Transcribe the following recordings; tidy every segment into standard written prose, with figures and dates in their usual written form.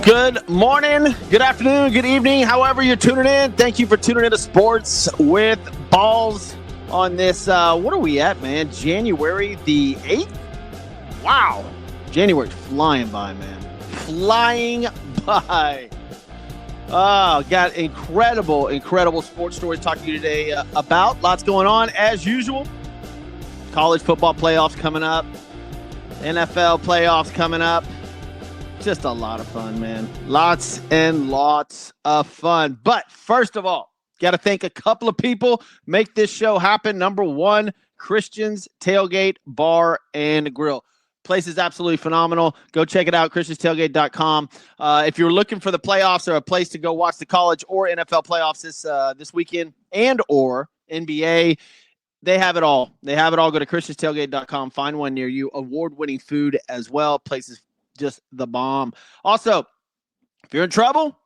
Good morning, good afternoon, good evening, however you're tuning in. Thank you for tuning into Sports with Balls on this, what are we at, man? January the 8th? Wow. January's flying by, man. Flying by. Oh, got incredible sports stories to talk to you today about. Lots going on, as usual. College football playoffs coming up. NFL playoffs coming up. Just a lot of fun, man. Lots and lots of fun. But first of all, got to thank a couple of people make this show happen. Number one, Christian's Tailgate Bar and Grill. Place is absolutely phenomenal. Go check it out, christianstailgate.com. If you're looking for the playoffs or a place to go watch the college or NFL playoffs this weekend and or NBA, they have it all. They have it all. Go to christianstailgate.com. Find one near you. Award-winning food as well. Places just the bomb. Also, if you're in trouble,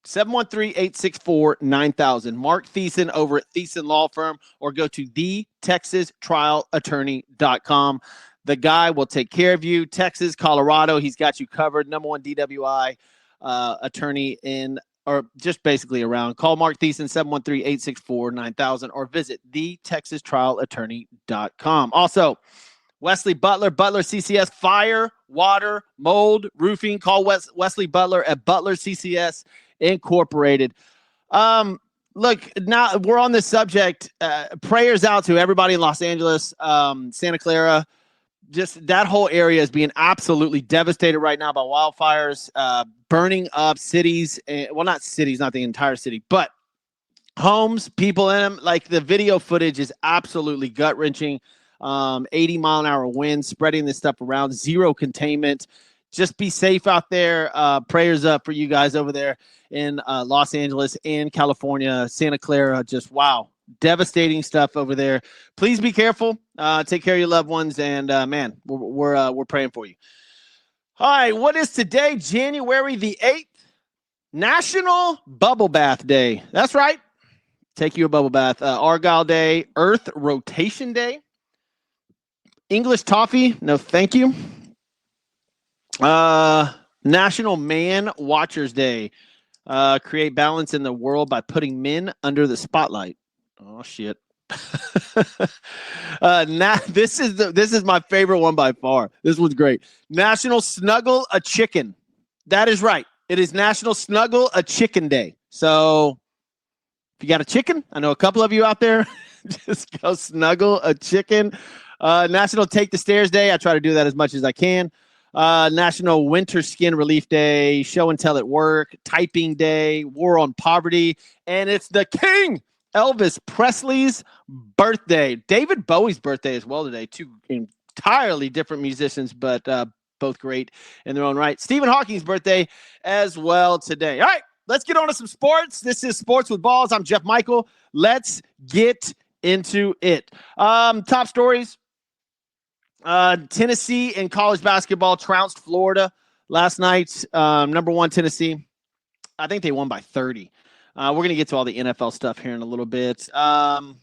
713-864-9000. Mark Thiessen over at Thiessen Law Firm, or go to thetexastrialattorney.com. The guy will take care of you. Texas, Colorado, he's got you covered. Number one DWI attorney in, or just basically around. Call Mark Thiessen, 713-864-9000, or visit thetexastrialattorney.com. Also, Wesley Butler, Butler CCS, fire, water, mold, roofing. Call Wesley Butler at Butler CCS Incorporated. Look, now we're on this subject. Prayers out to everybody in Los Angeles, Santa Clara. Just that whole area is being absolutely devastated right now by wildfires, burning up cities. Well, not cities, not the entire city, but homes, people in them. Like, the video footage is absolutely gut-wrenching. 80-mile-an-hour wind, spreading this stuff around, zero containment. Just be safe out there. Prayers up for you guys over there in Los Angeles and California, Santa Clara. Just wow, devastating stuff over there. Please be careful. Take care of your loved ones, and man, we're praying for you. All right, what is today? January the 8th, National Bubble Bath Day. That's right. Take you a bubble bath. Argyle Day, Earth Rotation Day. English toffee, no thank you. National Man Watchers Day. Create balance in the world by putting men under the spotlight. Oh shit. This is my favorite one by far. This one's great. National Snuggle a Chicken. That is right. It is National Snuggle a Chicken Day. So if you got a chicken, I know a couple of you out there, just go snuggle a chicken. National Take the Stairs Day. I try to do that as much as I can. National Winter Skin Relief Day. Show and Tell at Work. Typing Day. War on Poverty. And it's the King, Elvis Presley's birthday. David Bowie's birthday as well today. Two entirely different musicians, but both great in their own right. Stephen Hawking's birthday as well today. All right, let's get on to some sports. This is Sports with Balls. I'm Jeff Michael. Let's get into it. Top stories. Tennessee in college basketball trounced Florida last night. Number one, Tennessee. I think they won by 30. We're going to get to all the NFL stuff here in a little bit. The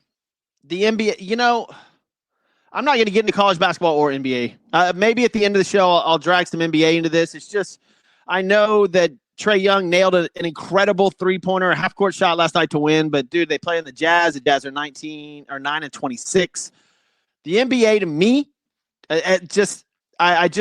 NBA, I'm not going to get into college basketball or NBA. Maybe at the end of the show, I'll drag some NBA into this. It's just, I know that Trae Young nailed an incredible three-pointer, a half-court shot last night to win. But, dude, they play in the Jazz. The Jazz are 9-26. The NBA, to me, I just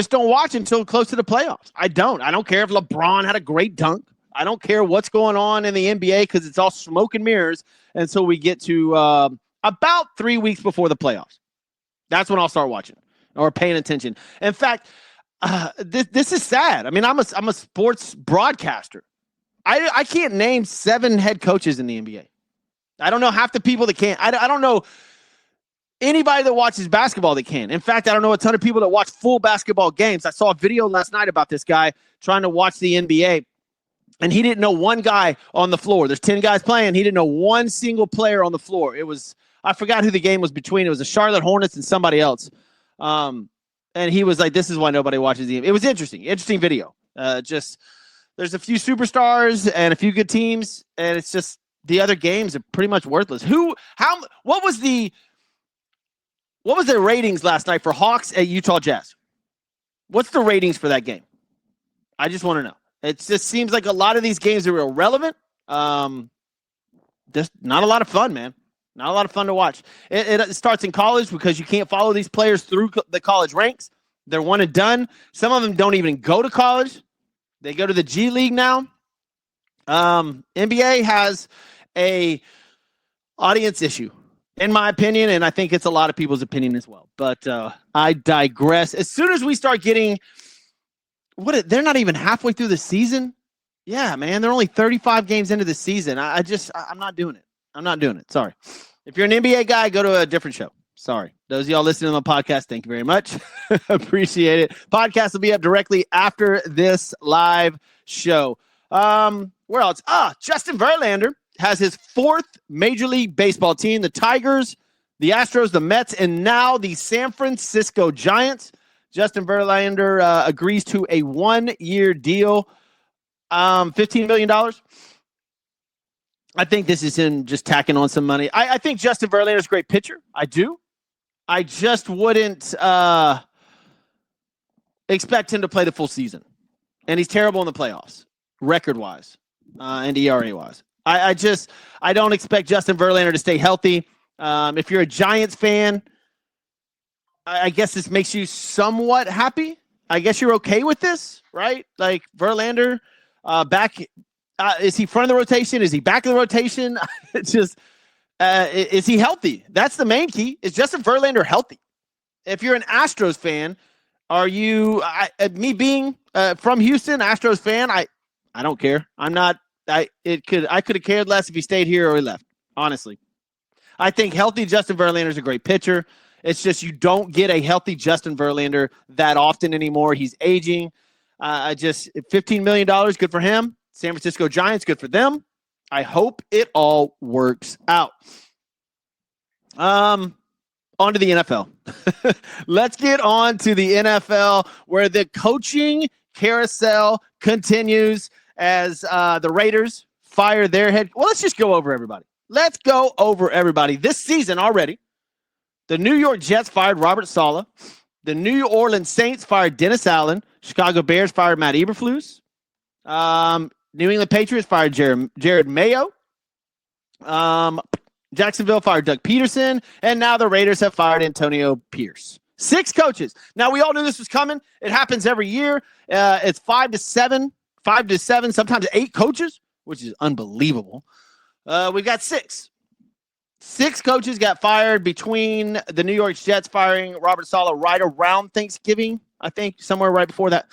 don't watch until close to the playoffs. I don't care if LeBron had a great dunk. I don't care what's going on in the NBA because it's all smoke and mirrors until we get to about 3 weeks before the playoffs. That's when I'll start watching or paying attention. In fact, this is sad. I mean, I'm a sports broadcaster. I can't name 7 head coaches in the NBA. I don't know half the people that can't. I don't know anybody that watches basketball that can. In fact, I don't know a ton of people that watch full basketball games. I saw a video last night about this guy trying to watch the NBA, and he didn't know one guy on the floor. There's 10 guys playing. He didn't know one single player on the floor. I forgot who the game was between. It was the Charlotte Hornets and somebody else. And he was like, this is why nobody watches the NBA. It was interesting video. Just there's a few superstars and a few good teams, and it's just the other games are pretty much worthless. What was the ratings last night for Hawks at Utah Jazz? What's the ratings for that game? I just want to know. It just seems like a lot of these games are irrelevant. Just not a lot of fun, man. Not a lot of fun to watch. It starts in college because you can't follow these players through the college ranks. They're one and done. Some of them don't even go to college. They go to the G League now. NBA has a audience issue, in my opinion, and I think it's a lot of people's opinion as well. But I digress. As soon as we start getting they're not even halfway through the season. Yeah, man, they're only 35 games into the season. I'm not doing it. I'm not doing it. Sorry. If you're an NBA guy, go to a different show. Sorry. Those of y'all listening on the podcast, thank you very much. Appreciate it. Podcast will be up directly after this live show. Where else? Justin Verlander has his 4th Major League Baseball team, the Tigers, the Astros, the Mets, and now the San Francisco Giants. Justin Verlander agrees to a 1-year deal, $15 million. I think this is him just tacking on some money. I think Justin Verlander is a great pitcher. I do. I just wouldn't expect him to play the full season. And he's terrible in the playoffs, record-wise and ERA-wise. I don't expect Justin Verlander to stay healthy. If you're a Giants fan, I guess this makes you somewhat happy. I guess you're okay with this, right? Like Verlander back. Is he front of the rotation? Is he back of the rotation? It's just, is he healthy? That's the main key. Is Justin Verlander healthy? If you're an Astros fan, are you, me being from Houston, Astros fan, I don't care. I'm not, I could have cared less if he stayed here or he left, honestly. I think healthy Justin Verlander is a great pitcher. It's just you don't get a healthy Justin Verlander that often anymore. He's aging. $15 million, good for him. San Francisco Giants, good for them. I hope it all works out. On to the NFL. Let's get on to the NFL where the coaching carousel continues as the Raiders fire their head. Well, let's just go over everybody. Let's go over everybody. This season already, the New York Jets fired Robert Saleh. The New Orleans Saints fired Dennis Allen. Chicago Bears fired Matt Eberflus. New England Patriots fired Jared Mayo. Jacksonville fired Doug Peterson. And now the Raiders have fired Antonio Pierce. 6 coaches. Now, we all knew this was coming. It happens every year. It's 5 to 7, sometimes 8 coaches, which is unbelievable. We've got 6. 6 coaches got fired between the New York Jets firing Robert Saleh right around Thanksgiving, I think, somewhere right before that.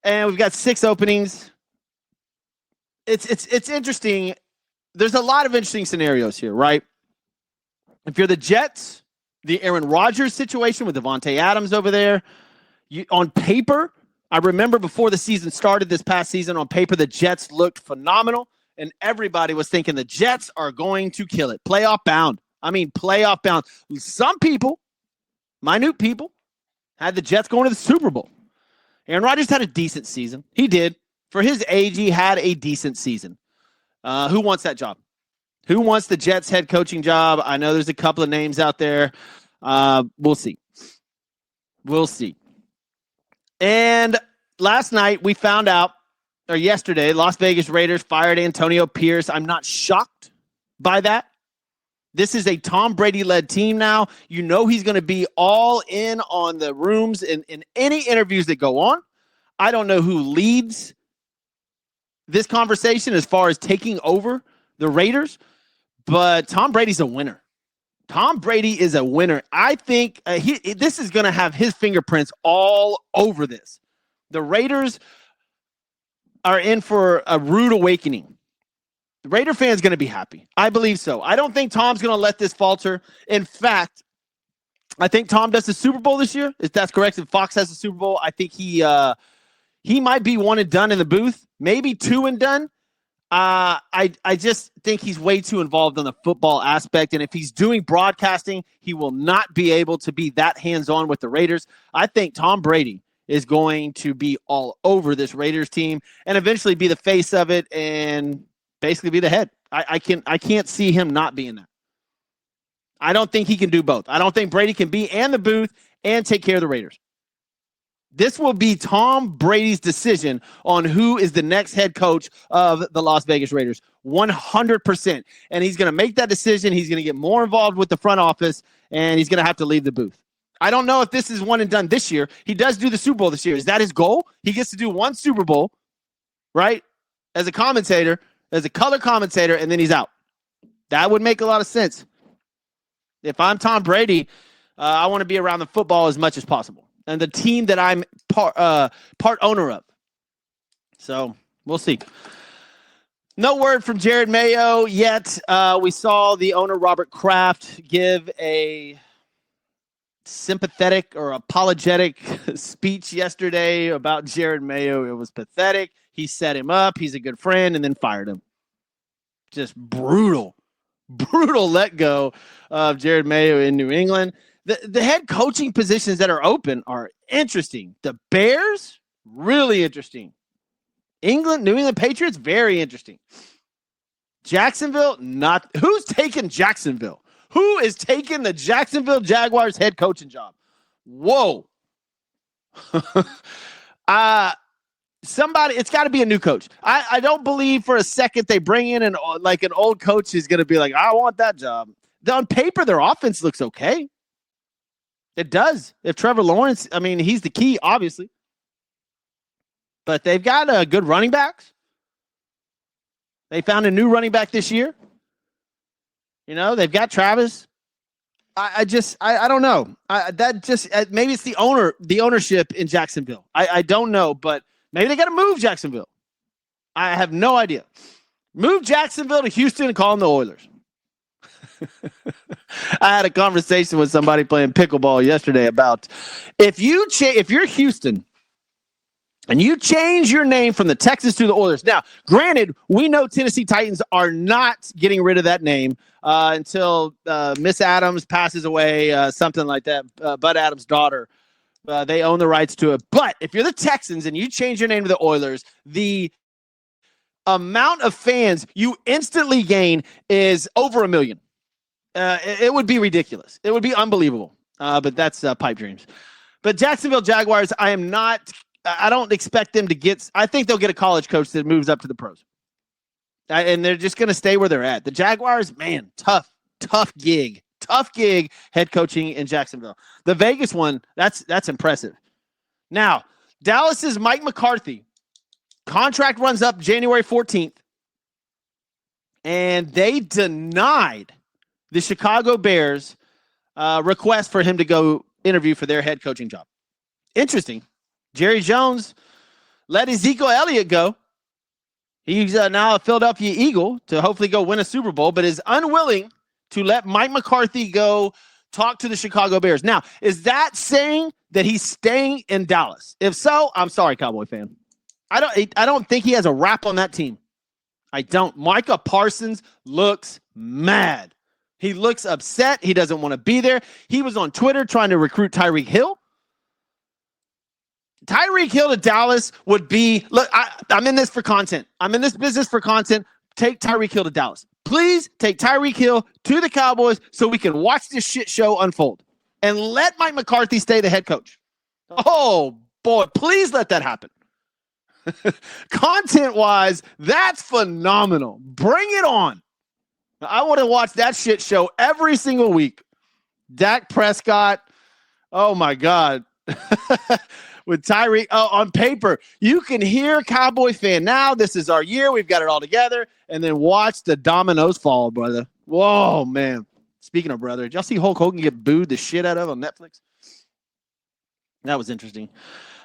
And we've got 6 openings. It's interesting. There's a lot of interesting scenarios here, right? If you're the Jets, the Aaron Rodgers situation with Devontae Adams over there, on paper, I remember before the season started this past season, on paper, the Jets looked phenomenal. And everybody was thinking the Jets are going to kill it. Playoff bound. I mean, playoff bound. Some people, minute people, had the Jets going to the Super Bowl. Aaron Rodgers had a decent season. He did. For his age, he had a decent season. Who wants that job? Who wants the Jets head coaching job? I know there's a couple of names out there. We'll see. We'll see. And last night we found out, or yesterday, Las Vegas Raiders fired Antonio Pierce. I'm not shocked by that. This is a Tom Brady-led team now. You know he's going to be all in on the rooms in any interviews that go on. I don't know who leads this conversation as far as taking over the Raiders, but Tom Brady's a winner. Tom Brady is a winner. I think this is going to have his fingerprints all over this. The Raiders are in for a rude awakening. The Raider fan's going to be happy. I believe so. I don't think Tom's going to let this falter. In fact, I think Tom does the Super Bowl this year. If that's correct, if Fox has the Super Bowl, I think he might be 1 and done in the booth, maybe 2 and done. I just think he's way too involved in the football aspect. And if he's doing broadcasting, he will not be able to be that hands-on with the Raiders. I think Tom Brady is going to be all over this Raiders team and eventually be the face of it and basically be the head. I can't see him not being that. I don't think he can do both. I don't think Brady can be in the booth and take care of the Raiders. This will be Tom Brady's decision on who is the next head coach of the Las Vegas Raiders. 100%. And he's going to make that decision. He's going to get more involved with the front office, and he's going to have to leave the booth. I don't know if this is one and done this year. He does do the Super Bowl this year. Is that his goal? He gets to do one Super Bowl, right? As a commentator, as a color commentator, and then he's out. That would make a lot of sense. If I'm Tom Brady, I want to be around the football as much as possible, and the team that I'm part owner of. So we'll see. No word from Jared Mayo yet. We saw the owner, Robert Kraft, give a sympathetic or apologetic speech yesterday about Jared Mayo. It was pathetic. He set him up. He's a good friend, and then fired him. Just brutal let go of Jared Mayo in New England. The head coaching positions that are open are interesting. The Bears, really interesting. New England Patriots, very interesting. Jacksonville, not. Who's taking Jacksonville? Who is taking the Jacksonville Jaguars head coaching job? Whoa. Somebody, it's got to be a new coach. I don't believe for a second they bring in an old coach who's going to be like, I want that job. On paper, their offense looks okay. It does. If Trevor Lawrence, he's the key, obviously. But they've got good running backs. They found a new running back this year. They've got Travis. I don't know. Maybe it's the ownership in Jacksonville. I don't know, but maybe they got to move Jacksonville. I have no idea. Move Jacksonville to Houston and call them the Oilers. I had a conversation with somebody playing pickleball yesterday about if you're Houston and you change your name from the Texans to the Oilers. Now, granted, we know Tennessee Titans are not getting rid of that name until Miss Adams passes away, something like that. Bud Adams' daughter. They own the rights to it. But if you're the Texans and you change your name to the Oilers, the amount of fans you instantly gain is over 1 million. It would be ridiculous. It would be unbelievable. But that's pipe dreams. But Jacksonville Jaguars, I don't expect them to get. I think they'll get a college coach that moves up to the pros. And they're just going to stay where they're at. The Jaguars, man, tough gig. Tough gig head coaching in Jacksonville. The Vegas one, that's impressive. Now, Dallas's Mike McCarthy contract runs up January 14th, and they denied the Chicago Bears request for him to go interview for their head coaching job. Interesting. Jerry Jones let Ezekiel Elliott go. He's now a Philadelphia Eagle to hopefully go win a Super Bowl, but is unwilling to let Mike McCarthy go talk to the Chicago Bears. Now, is that saying that he's staying in Dallas? If so, I'm sorry, Cowboy fan. I don't think he has a rap on that team. I don't. Micah Parsons looks mad. He looks upset. He doesn't want to be there. He was on Twitter trying to recruit Tyreek Hill. Tyreek Hill to Dallas would be, look, I'm in this for content. I'm in this business for content. Take Tyreek Hill to Dallas. Please take Tyreek Hill to the Cowboys so we can watch this shit show unfold. And let Mike McCarthy stay the head coach. Oh, boy, please let that happen. Content-wise, that's phenomenal. Bring it on. I want to watch that shit show every single week. Dak Prescott, oh, my God. With Tyreek, on paper, you can hear Cowboy fan now. This is our year. We've got it all together. And then watch the dominoes fall, brother. Whoa, man. Speaking of brother, did y'all see Hulk Hogan get booed the shit out of on Netflix? That was interesting.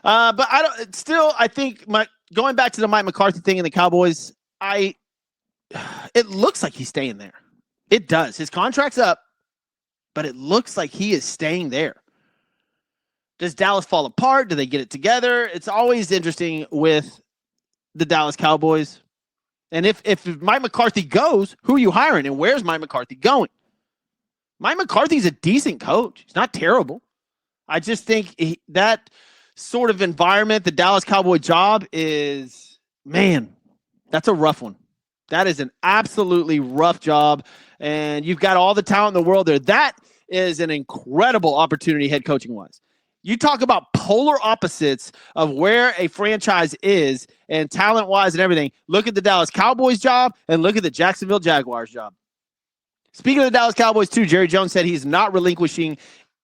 But I think going back to the Mike McCarthy thing in the Cowboys, it looks like he's staying there. It does. His contract's up, but it looks like he is staying there. Does Dallas fall apart? Do they get it together? It's always interesting with the Dallas Cowboys. And if Mike McCarthy goes, who are you hiring? And where's Mike McCarthy going? Mike McCarthy's a decent coach. He's not terrible. I just think that sort of environment, the Dallas Cowboy job is, man, that's a rough one. That is an absolutely rough job. And you've got all the talent in the world there. That is an incredible opportunity head coaching wise. You talk about polar opposites of where a franchise is and talent-wise and everything. Look at the Dallas Cowboys job and look at the Jacksonville Jaguars job. Speaking of the Dallas Cowboys, too, Jerry Jones said he's not relinquishing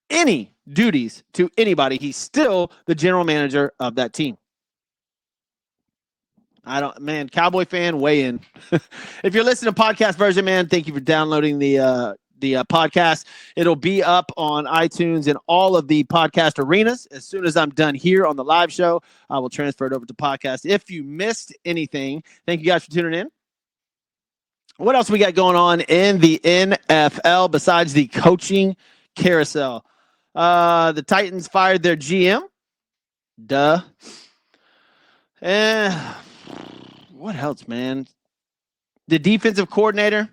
any duties to anybody. He's still the general manager of that team. Cowboy fan, weigh in. If you're listening to podcast version, man, thank you for downloading the podcast. It'll be up on iTunes and all of the podcast arenas. As soon as I'm done here on the live show, I will transfer it over to podcast. If you missed anything, thank you guys for tuning in. What else we got going on in the NFL besides the coaching carousel? The Titans fired their GM. Duh. What else, man? The defensive coordinator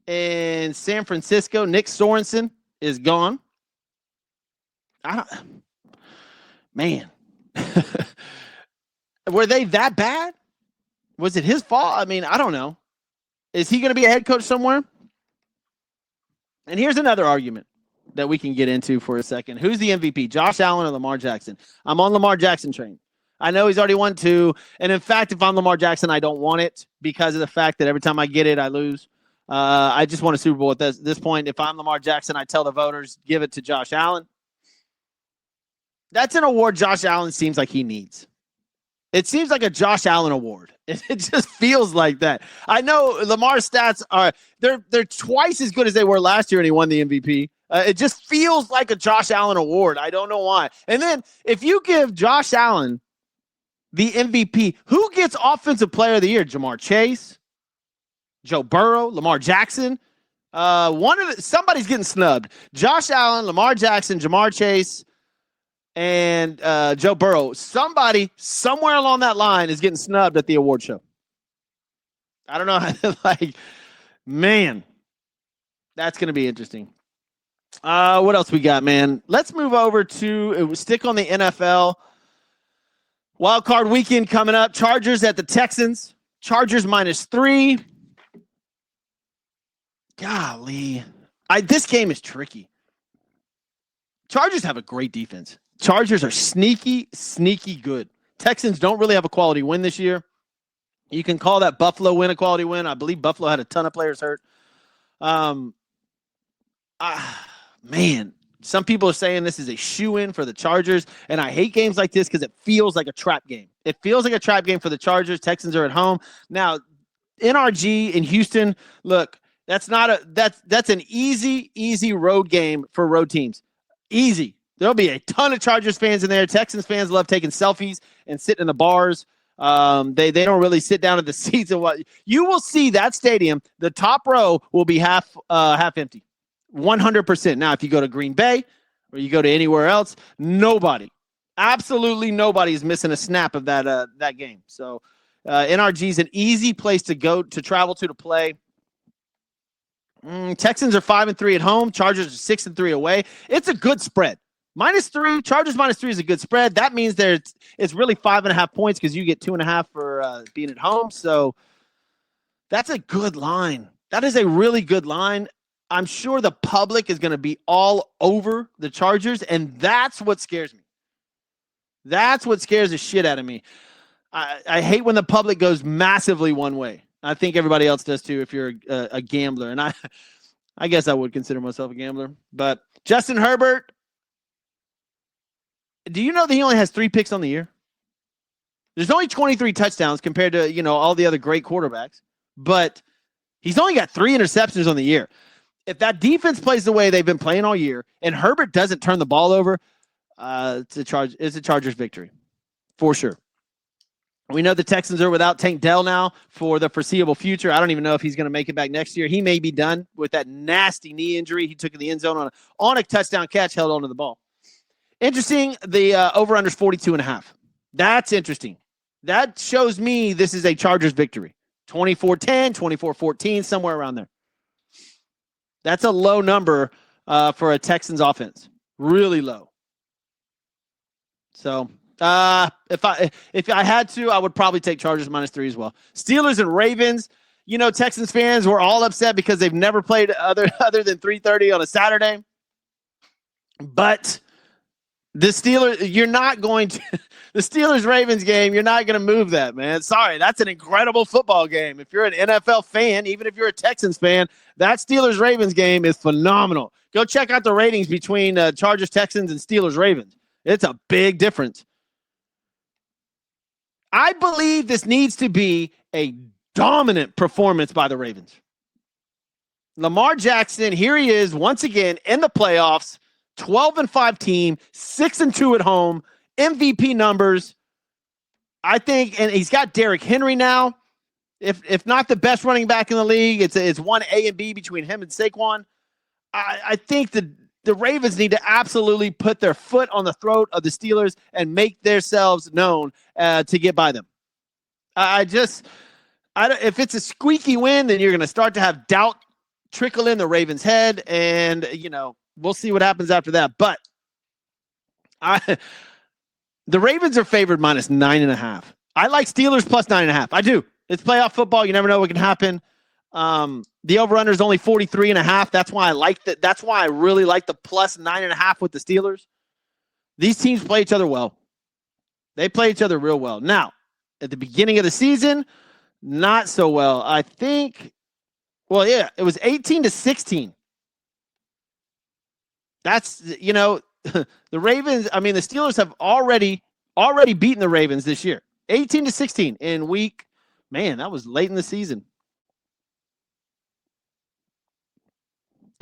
in San Francisco, Nick Sorensen, is gone. Man. Were they that bad? Was it his fault? I mean, I don't know. Is he going to be a head coach somewhere? And here's another argument that we can get into for a second. Who's the MVP, Josh Allen or Lamar Jackson? I'm on Lamar Jackson train. I know he's already won 2. And in fact, if I'm Lamar Jackson, I don't want it because of the fact that every time I get it, I lose. I just want a Super Bowl at this point. If I'm Lamar Jackson, I tell the voters, give it to Josh Allen. That's an award Josh Allen seems like he needs. It seems like a Josh Allen award. It just feels like that. I know Lamar's stats they're twice as good as they were last year, and he won the MVP. It just feels like a Josh Allen award. I don't know why. And then if you give Josh Allen the MVP, who gets Offensive Player of the Year? Jamar Chase, Joe Burrow, Lamar Jackson. Somebody's getting snubbed. Josh Allen, Lamar Jackson, Jamar Chase, and Joe Burrow. Somebody somewhere along that line is getting snubbed at the award show. I don't know. Man, that's going to be interesting. What else we got, man? Let's move over to stick on the NFL. Wild card weekend coming up. Chargers at the Texans. Chargers -3. Golly. This game is tricky. Chargers have a great defense. Chargers are sneaky good. Texans don't really have a quality win this year. You can call that Buffalo win a quality win. I believe Buffalo had a ton of players hurt. Man, some people are saying this is a shoe-in for the Chargers, and I hate games like this because it feels like a trap game. It feels like a trap game for the Chargers. Texans are at home. Now, NRG in Houston, look, that's an easy road game for road teams. Easy. There'll be a ton of Chargers fans in there. Texans fans love taking selfies and sitting in the bars. They don't really sit down at the seats and what you will see that stadium. The top row will be half empty. 100%. Now, if you go to Green Bay or you go to anywhere else, absolutely nobody is missing a snap of that game. So NRG is an easy place to go to travel to play. Texans are 5-3 at home. Chargers are 6-3 away. It's a good spread. -3. Chargers -3 is a good spread. That means it's really 5.5 points because you get 2.5 for being at home. So that's a good line. That is a really good line. I'm sure the public is going to be all over the Chargers, and that's what scares me. That's what scares the shit out of me. I hate when the public goes massively one way. I think everybody else does too if you're a gambler, and I guess I would consider myself a gambler. But Justin Herbert, do you know that he only has 3 picks on the year? There's only 23 touchdowns compared to all the other great quarterbacks, but he's only got 3 interceptions on the year. If that defense plays the way they've been playing all year and Herbert doesn't turn the ball over, it's a Chargers victory for sure. We know the Texans are without Tank Dell now for the foreseeable future. I don't even know if he's going to make it back next year. He may be done with that nasty knee injury he took in the end zone on a touchdown catch, held onto the ball. Interesting, the over-under is 42.5. That's interesting. That shows me this is a Chargers victory. 24-10, 24-14, somewhere around there. That's a low number for a Texans offense. Really low. So if I had to, I would probably take Chargers -3 as well. Steelers and Ravens. Texans fans were all upset because they've never played other than 3:30 on a Saturday. But The Steelers, you're not going to the Steelers-Ravens game, you're not going to move that, man. Sorry, that's an incredible football game. If you're an NFL fan, even if you're a Texans fan, that Steelers-Ravens game is phenomenal. Go check out the ratings between Chargers-Texans and Steelers-Ravens. It's a big difference. I believe this needs to be a dominant performance by the Ravens. Lamar Jackson, here he is once again in the playoffs, 12-5 team, 6-2 at home, MVP numbers. I think, and he's got Derrick Henry now. If not the best running back in the league, it's one A and B between him and Saquon. I think the Ravens need to absolutely put their foot on the throat of the Steelers and make themselves known to get by them. If it's a squeaky win, then you're going to start to have doubt trickle in the Ravens' head, and we'll see what happens after that. But the Ravens are favored minus 9.5. I like Steelers plus 9.5. I do. It's playoff football. You never know what can happen. The over-under is only 43.5. That's why I like that. That's why I really like the plus 9.5 with the Steelers. These teams play each other well. They play each other real well. Now, at the beginning of the season, not so well. I think, well, yeah, it was 18-16. That's, the Ravens, the Steelers have already beaten the Ravens this year. 18-16 in week, man, that was late in the season.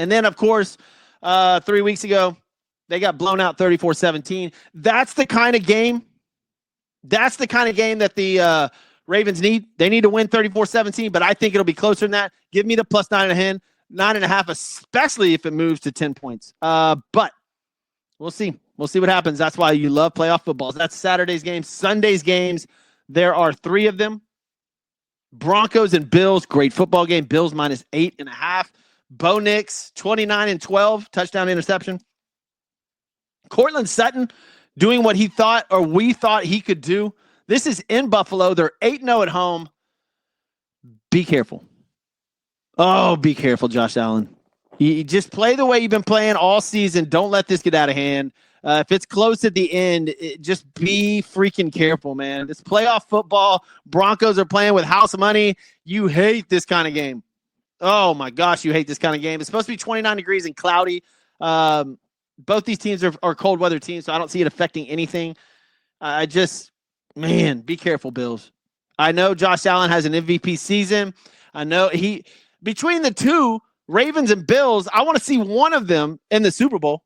And then, of course, 3 weeks ago, they got blown out 34-17. That's the kind of game that the Ravens need. They need to win 34-17, but I think it'll be closer than that. Give me the plus 9.5, especially if it moves to 10 points. But we'll see. We'll see what happens. That's why you love playoff football. That's Saturday's games. Sunday's games, there are 3 of them. Broncos and Bills, great football game. Bills minus 8.5. Bo Nix, 29-12, touchdown interception. Cortland Sutton doing what we thought he could do. This is in Buffalo. They're 8-0 at home. Be careful. Oh, be careful, Josh Allen. You just play the way you've been playing all season. Don't let this get out of hand. If it's close at the end, just be freaking careful, man. This playoff football, Broncos are playing with house money. You hate this kind of game. Oh, my gosh, you hate this kind of game. It's supposed to be 29 degrees and cloudy. Both these teams are cold weather teams, so I don't see it affecting anything. Man, be careful, Bills. I know Josh Allen has an MVP season. I know between the two, Ravens and Bills, I want to see one of them in the Super Bowl.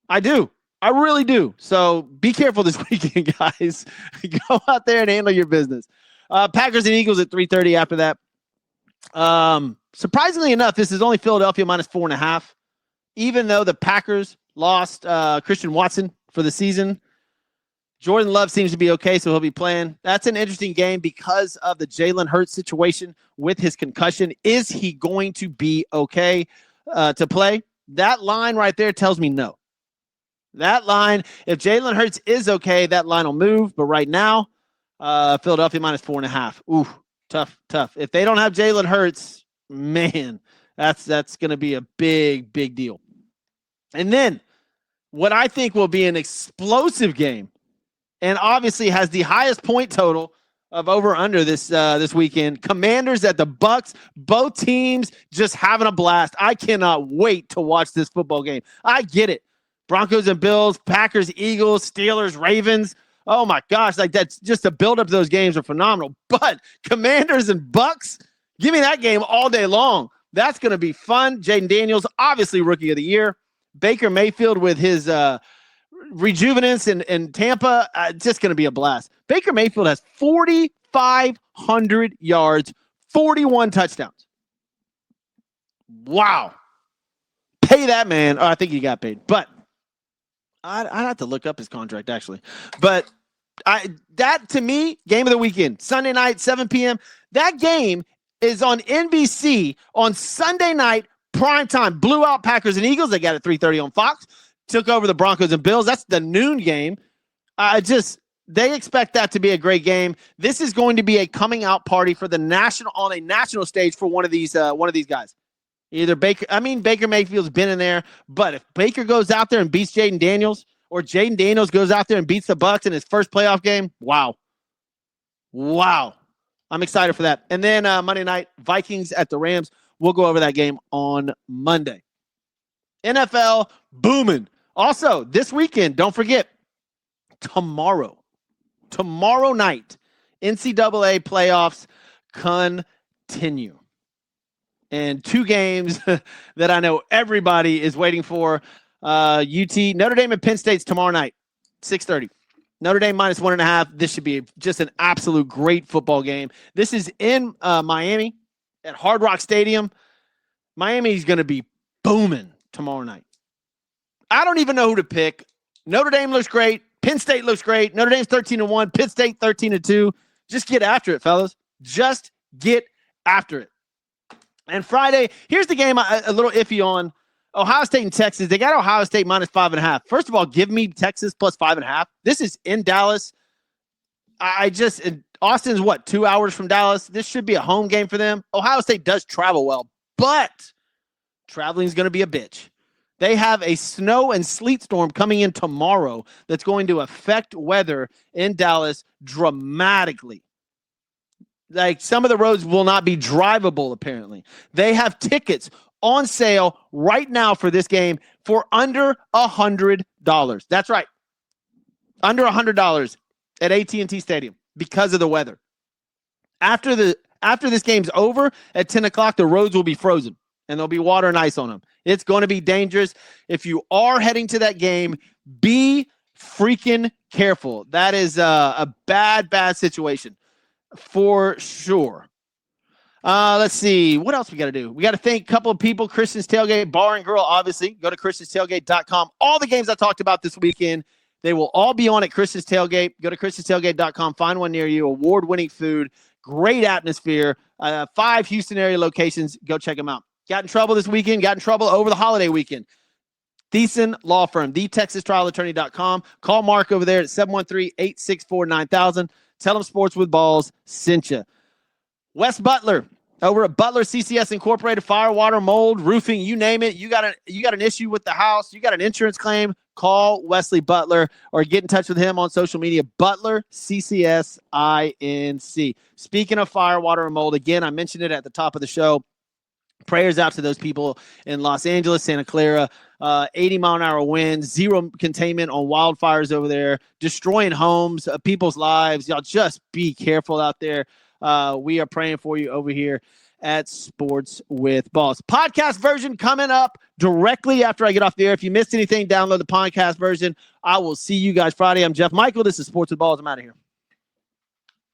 I do. I really do. So be careful this weekend, guys. Go out there and handle your business. Packers and Eagles at 3:30 after that. Surprisingly enough, this is only Philadelphia minus 4.5. Even though the Packers lost Christian Watson for the season, Jordan Love seems to be okay, so he'll be playing. That's an interesting game because of the Jalen Hurts situation with his concussion. Is he going to be okay to play? That line right there tells me no. That line, if Jalen Hurts is okay, that line will move. But right now, Philadelphia minus 4.5. Ooh, tough. If they don't have Jalen Hurts, man, that's going to be a big, big deal. And then what I think will be an explosive game, and obviously has the highest point total of over under this weekend. Commanders at the Bucks. Both teams just having a blast. I cannot wait to watch this football game. I get it. Broncos and Bills, Packers, Eagles, Steelers, Ravens. Oh my gosh, that's just the build up to those games are phenomenal. But Commanders and Bucks, give me that game all day long. That's going to be fun. Jaden Daniels, obviously rookie of the year. Baker Mayfield with his rejuvenance in Tampa, just going to be a blast. Baker Mayfield has 4,500 yards, 41 touchdowns. Wow. Pay that man. Oh, I think he got paid. But I'd have to look up his contract, actually. But that, to me, game of the weekend. Sunday night, 7 p.m. That game is on NBC on Sunday night, prime time. Blew out Packers and Eagles. They got it 3:30 on Fox. Took over the Broncos and Bills. That's the noon game. They expect that to be a great game. This is going to be a coming out party for on a national stage for one of these guys. Either Baker Mayfield's been in there, but if Baker goes out there and beats Jaden Daniels, or Jaden Daniels goes out there and beats the Bucs in his first playoff game, wow. I'm excited for that. And then Monday night, Vikings at the Rams. We'll go over that game on Monday. NFL booming. Also, this weekend, don't forget, tomorrow night, NCAA playoffs continue. And 2 games that I know everybody is waiting for. UT, Notre Dame and Penn State's tomorrow night, 6:30. Notre Dame -1.5. This should be just an absolute great football game. This is in Miami at Hard Rock Stadium. Miami's going to be booming tomorrow night. I don't even know who to pick. Notre Dame looks great. Penn State looks great. Notre Dame's 13-1. Penn State 13-2. Just get after it, fellas. Just get after it. And Friday, here's the game a little iffy on. Ohio State and Texas. They got Ohio State -5.5. First of all, give me Texas +5.5. This is in Dallas. Austin's 2 hours from Dallas. This should be a home game for them. Ohio State does travel well, but traveling is going to be a bitch. They have a snow and sleet storm coming in tomorrow that's going to affect weather in Dallas dramatically. Like, some of the roads will not be drivable, apparently. They have tickets on sale right now for this game for under $100. That's right. Under $100 at AT&T Stadium because of the weather. After this game's over at 10 o'clock, the roads will be frozen and there'll be water and ice on them. It's going to be dangerous. If you are heading to that game, be freaking careful. That is a bad situation for sure. Let's see. What else we got to do? We got to thank a couple of people. Christian's Tailgate Bar and Grill, obviously. Go to christianstailgate.com. All the games I talked about this weekend, they will all be on at Christian's Tailgate. Go to christianstailgate.com. Find one near you. Award-winning food. Great atmosphere. 5 Houston area locations. Go check them out. Got in trouble this weekend. Got in trouble over the holiday weekend. Thiessen Law Firm. TheTexasTrialAttorney.com. Call Mark over there at 713-864-9000. Tell him Sports with Balls sent you. Wes Butler over at Butler CCS Incorporated, fire, water, mold, roofing, you name it. You got an issue with the house. You got an insurance claim. Call Wesley Butler or get in touch with him on social media. Butler CCS INC. Speaking of fire, water, and mold, again, I mentioned it at the top of the show. Prayers out to those people in Los Angeles, Santa Clara. 80-mile-an-hour winds, zero containment on wildfires over there, destroying homes, people's lives. Y'all just be careful out there. We are praying for you over here at Sports with Balls. Podcast version coming up directly after I get off the air. If you missed anything, download the podcast version. I will see you guys Friday. I'm Jeff Michael. This is Sports with Balls. I'm out of here.